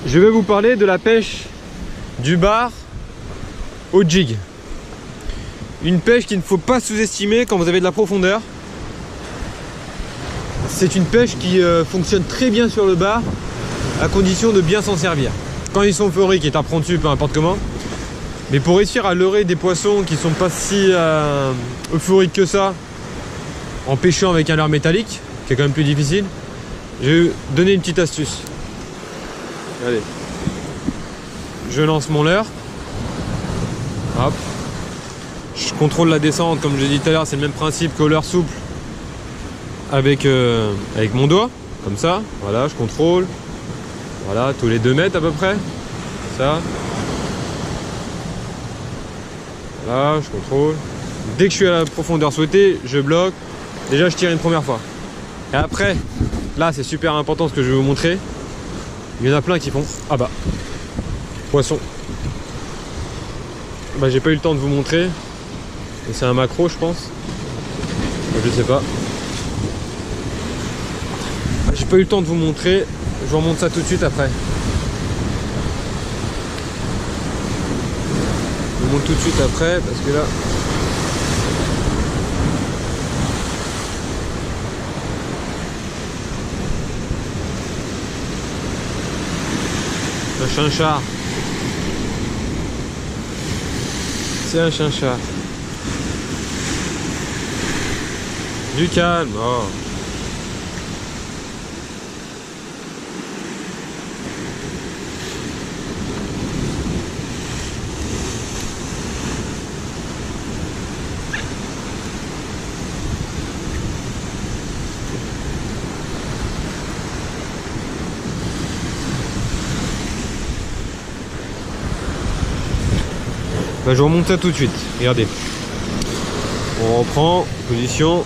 je vais vous parler de la pêche du bar au jig. Une pêche qu'il ne faut pas sous-estimer quand vous avez de la profondeur. C'est une pêche qui fonctionne très bien sur le bar, à condition de bien s'en servir. Quand ils sont euphoriques et t'apprends dessus, peu importe comment. Mais pour réussir à leurrer des poissons qui sont pas si euphoriques que ça, en pêchant avec un leurre métallique, qui est quand même plus difficile, je vais vous donner une petite astuce. Allez, je lance mon leurre. Hop. Je contrôle la descente, comme je l'ai dit tout à l'heure, c'est le même principe qu'au leurre souple avec mon doigt, comme ça. Voilà, je contrôle. Voilà, tous les 2 mètres à peu près. Ça. Là, je contrôle. Dès que je suis à la profondeur souhaitée, je bloque. Déjà, je tire une première fois. Et après, là, c'est super important ce que je vais vous montrer. Il y en a plein qui font ah bah, poisson. Bah, j'ai pas eu le temps de vous montrer. C'est un macro, je pense. Je sais pas. J'ai pas eu le temps de vous montrer. Je vous remonte ça tout de suite après. Je vous montre tout de suite après parce que là. Un chinchard. C'est un chinchard. Du calme. Oh. Bah, je remonte ça tout de suite. Regardez. On reprend position.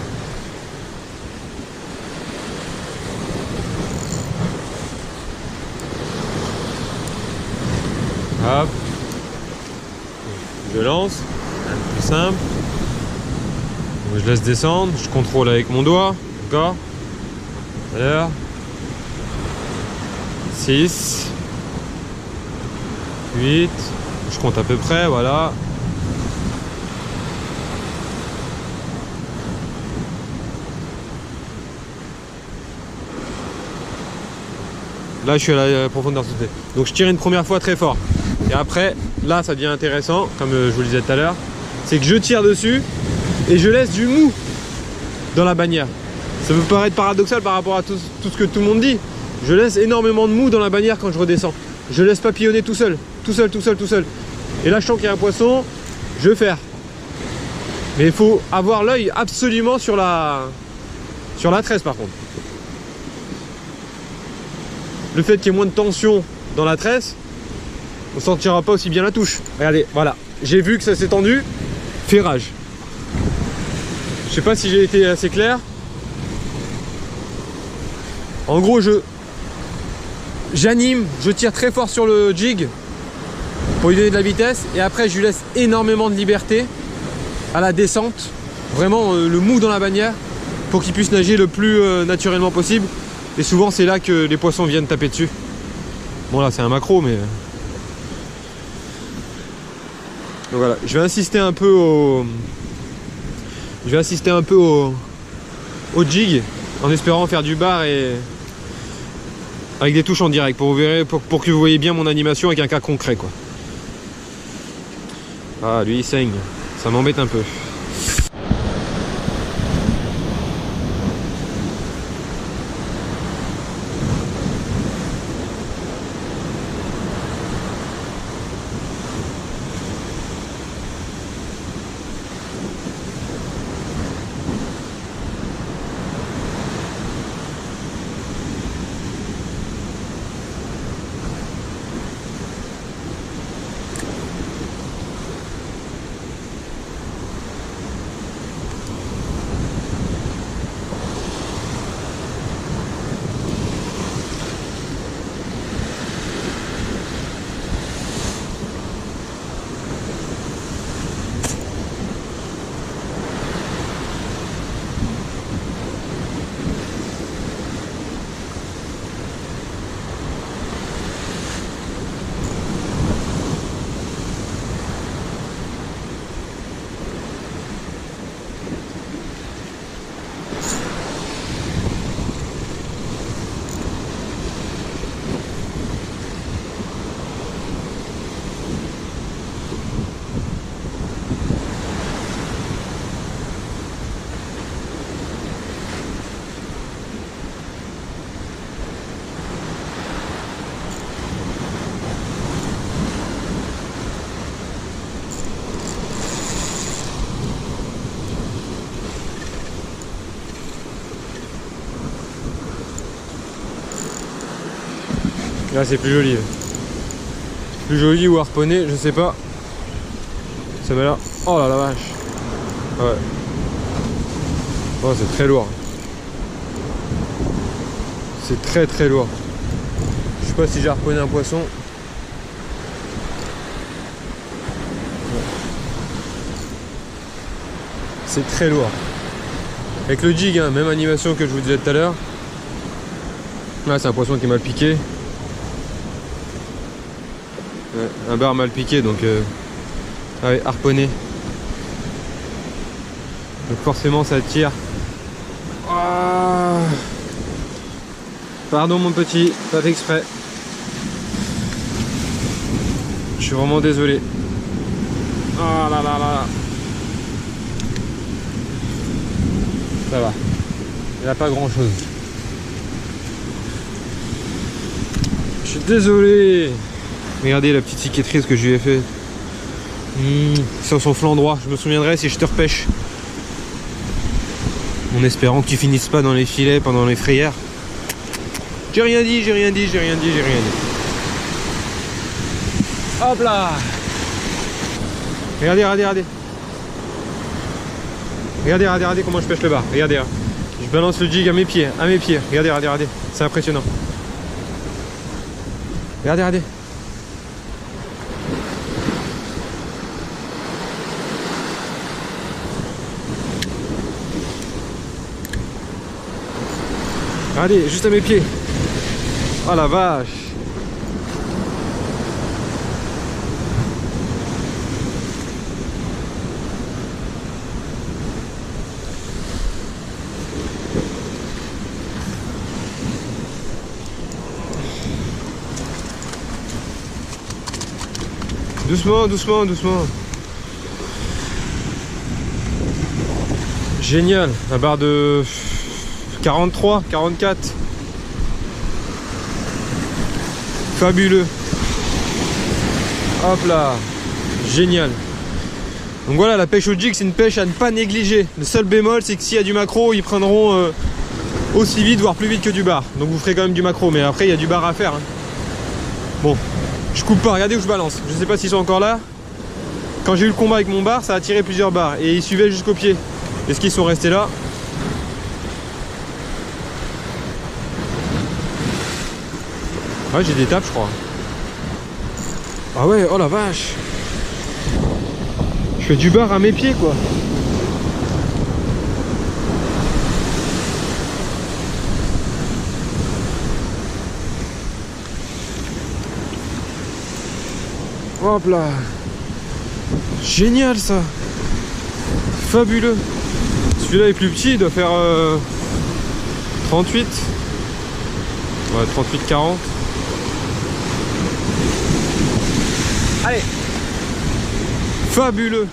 Hop. Je lance. C'est plus simple. Donc, je laisse descendre. Je contrôle avec mon doigt. D'accord. Alors. 6. 8. Je compte à peu près, voilà. Là, je suis à la profondeur souhaitée. Donc, je tire une première fois très fort. Et après, là, ça devient intéressant, comme je vous le disais tout à l'heure. C'est que je tire dessus et je laisse du mou dans la bannière. Ça peut paraître paradoxal par rapport à tout ce que tout le monde dit. Je laisse énormément de mou dans la bannière quand je redescends. Je laisse papillonner tout seul. Tout seul, tout seul, tout seul. Et là, je sens qu'il y a un poisson, je vais faire. Mais il faut avoir l'œil absolument sur la tresse par contre. Le fait qu'il y ait moins de tension dans la tresse, on ne sentira pas aussi bien la touche. Regardez, voilà. J'ai vu que ça s'est tendu. Ferrage. Je sais pas si j'ai été assez clair. En gros, j'anime, je tire très fort sur le jig pour lui donner de la vitesse et après je lui laisse énormément de liberté à la descente, vraiment le mou dans la bannière pour qu'il puisse nager le plus naturellement possible. Et souvent c'est là que les poissons viennent taper dessus. Bon là c'est un macro mais... Donc voilà, je vais insister un peu au jig en espérant faire du bar et avec des touches en direct pour que vous voyez bien mon animation avec un cas concret quoi. Ah, lui il saigne, ça m'embête un peu. Là c'est plus joli. Plus joli ou harponné, je sais pas. Ça m'a l'air. Oh là la vache. Ouais. Oh, c'est très lourd. C'est très très lourd. Je sais pas si j'ai harponné un poisson. C'est très lourd. Avec le jig, hein, même animation que je vous disais tout à l'heure. Là c'est un poisson qui m'a piqué. Ouais, un bar mal piqué donc ah ouais, harponné. Donc forcément ça tire. Ah. Pardon mon petit, pas fait exprès. Je suis vraiment désolé. Ah là là là. Ça va. Il n'y a pas grand chose. Je suis désolé. Regardez la petite cicatrice que je lui ai fait. Sur son flanc droit. Je me souviendrai si je te repêche. En espérant que tu finisses pas dans les filets pendant les frayères. J'ai rien dit, j'ai rien dit, j'ai rien dit, j'ai rien dit. Hop là. Regardez, regardez, regardez. Regardez, regardez, regardez comment je pêche le bar. Regardez, hein. Je balance le jig à mes pieds, à mes pieds. Regardez, regardez, regardez. C'est impressionnant. Regardez, regardez. Regardez, juste à mes pieds. Oh la vache. Doucement, doucement, doucement. Génial. La barre de 43, 44. Fabuleux. Hop là. Génial. Donc voilà, la pêche au jig, c'est une pêche à ne pas négliger. Le seul bémol, c'est que s'il y a du maquereau, ils prendront aussi vite, voire plus vite que du bar. Donc vous ferez quand même du maquereau, mais après, il y a du bar à faire. Hein. Bon. Je coupe pas, regardez où je balance. Je sais pas s'ils sont encore là. Quand j'ai eu le combat avec mon bar, ça a tiré plusieurs barres. Et ils suivaient jusqu'au pied. Est-ce qu'ils sont restés là? Ouais, j'ai des tapes, je crois. Ah ouais, oh la vache. Je fais du bar à mes pieds, quoi. Hop là. Génial ça. Fabuleux. Celui-là est plus petit, il doit faire 38. Ouais, 38-40. Allez. Fabuleux.